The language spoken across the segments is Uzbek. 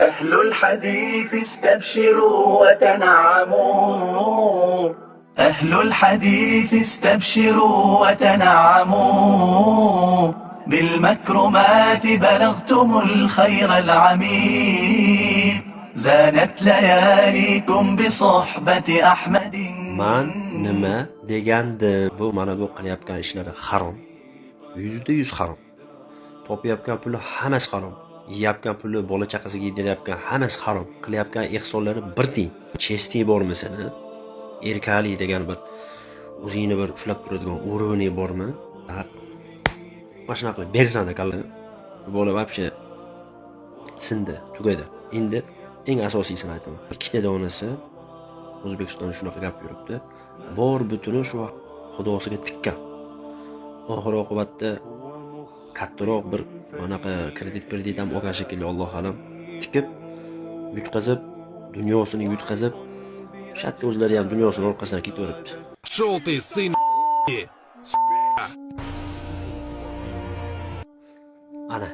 أهل الحديث استبشروا وتنعموا. أهل الحديث استبشروا وتنعموا، بالمكرمات بلغتم الخير العميم، زانت لياليكم بصحبة أحمد. Man nima degandim? Bu mana bu qilayotgan ishlari harom. %100 harom. Topayotgan puli hammasi harom. Yeyotgan puli bola chaqasiga yedirayotgan hammasi harom. Qilayotgan ehsonlari bir tiyin. Chesti bormi seni? Erkalik degan bir o'zingni bir ushlab turadigan o'rni bormi? Mana shunaqa qilib bersanda kalla. Bu bola вообще sindi, tugadi. Endi eng asosiysini aytaman. Ikkita donasi O'zbekistonda shunaqa gap yuribdi. Bor butuni shu xudosiga tikkan. Oxir oqibatda kattaroq bir anaqa kredit ham olgan shekilli, Alloh alam, tikib, yutqazib, dunyosini yutqazib, shatda o'zlari ham dunyosini orqasidan ketaveribdi. Шел ты, сын Ana,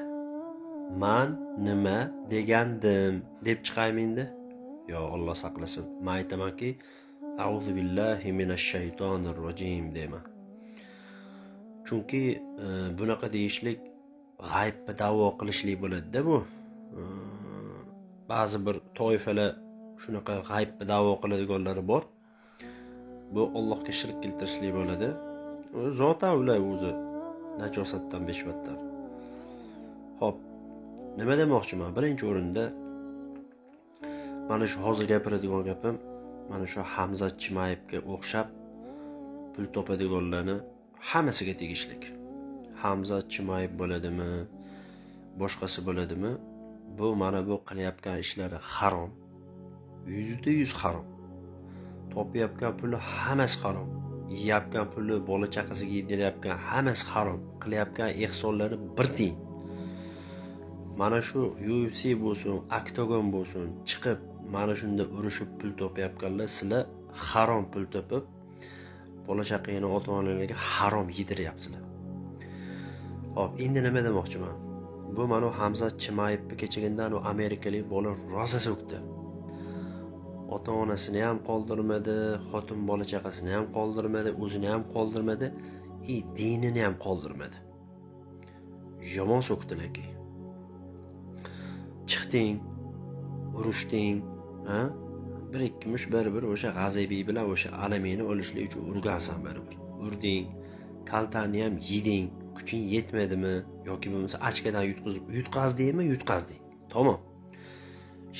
man nima degandim deb chiqaymi endi? Yo Alloh saqlasin. Men aytamanki, a'udhu billahi minash shaytonir rojim deyman. Chunki bunaqa deyishlik g'aybni da'vo qilishlik bo'ladi-da bu. Ba'zi bir toifalar shunaqa g'aybni da'vo qiladiganlari bor. Bu Allohga shirk keltirishlik bo'ladi. Zotan ular o'zi najosatdan beshvattar. Xo'p, nima demoqchiman? Birinchi o'rinda mana shu hozir gapiradigan gapim, mana shu Hamza Chimayevga o'xshab pul topadiganlarni hammasiga tegishlik. Hamza Chimayev bo'ladimi, boshqasi bo'ladimi, bu mana bu qilayotgan ishlari harom. %100 harom. Topayotgan puli hammasi harom. Yeyotgan puli bola chaqasiga yedirayotgan hammasi harom. Qilayotgan ehsonlari bir tiyin. Mana shu UFC bo'lsin, Octagon bo'lsin, chiqib mana shunda urushib pul topayotganlar sizlar harom pul topib, bola chaqangni ota-onalarga harom yediryapsizlar. Hop, endi nima demoqchiman? Bu mana Hamza Chimayevni kechagindan u amerikalik bola rosa so'kdi. Ota-onasini ham qoldirmadi, xotin bola chaqasini ham qoldirmadi, o'zini ham qoldirmadi, dinini ham qoldirmadi. Yomon so'kdilarki. Chiqding, urushding, ha? Bir-ikki mush bir o'sha G'azabiy bilan o'sha alamini olishlik uchun urgansan baribir. Urding, kaltani ham yeding, kuching yetmadimi yoki bo'lmasa achkadan yutqazdingmi? Tamom.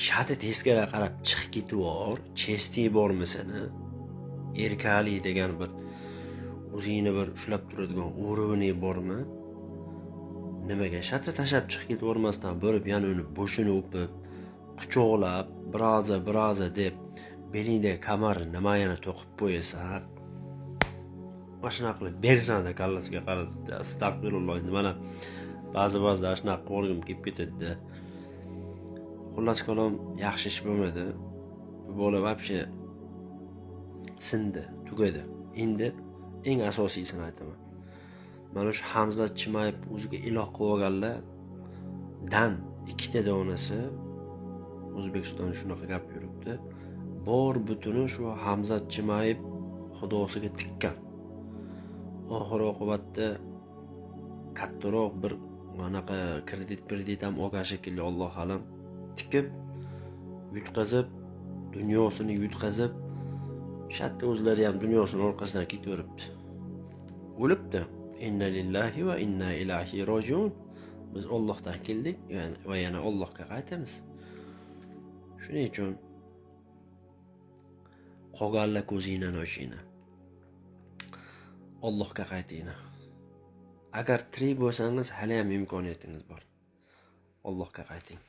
Shati teskari qarab chiqib ketib, chesti bormi seni? Erkalik degan bir o'zingni bir ushlab turadigan o'rni bormi? Nimaga shati tashab chiqib ketavermasdan bo'lib, yana uni boshini o'pib, quchoqlab, biraza deb belingdagi kamarni nima yana to'qib qo'yasan? Mashina qilib bersanda kallasiga qarab, astag'firulloh. Endi mana ba'zi shunaqa qo'rg'im kelib ketadi. Xullas kalom, yaxshi ish bo'lmadi. Bu bola вообще sindi, tugadi. Endi eng asosiysini aytaman. Mana shu Hamza Chimayev o'ziga iloh qilib olganlar dan ikkita donasi O'zbekistonda shunaqa gap yuribdi. Bor butuni shu Hamza Chimayev xudosiga tikkan. Oxir oqibatda kattaroq bir anaqa kredit ham olgan shekilli, Alloh alam, tikib, yutqazib, dunyosini yutqazib, shatda o'zlari ham dunyosini orqasidan ketaveribdi. O'libdi. Inna lillahi va inna ilayhi rojiun. Biz Allohdan keldik va yana Allohga qaytamiz. Shuning uchun qolganlar ko'zingni ochinglar. Allohga qaytinglar. Agar tirik bo'lsangiz, hali ham imkoniyatingiz bor. Allohga qayting.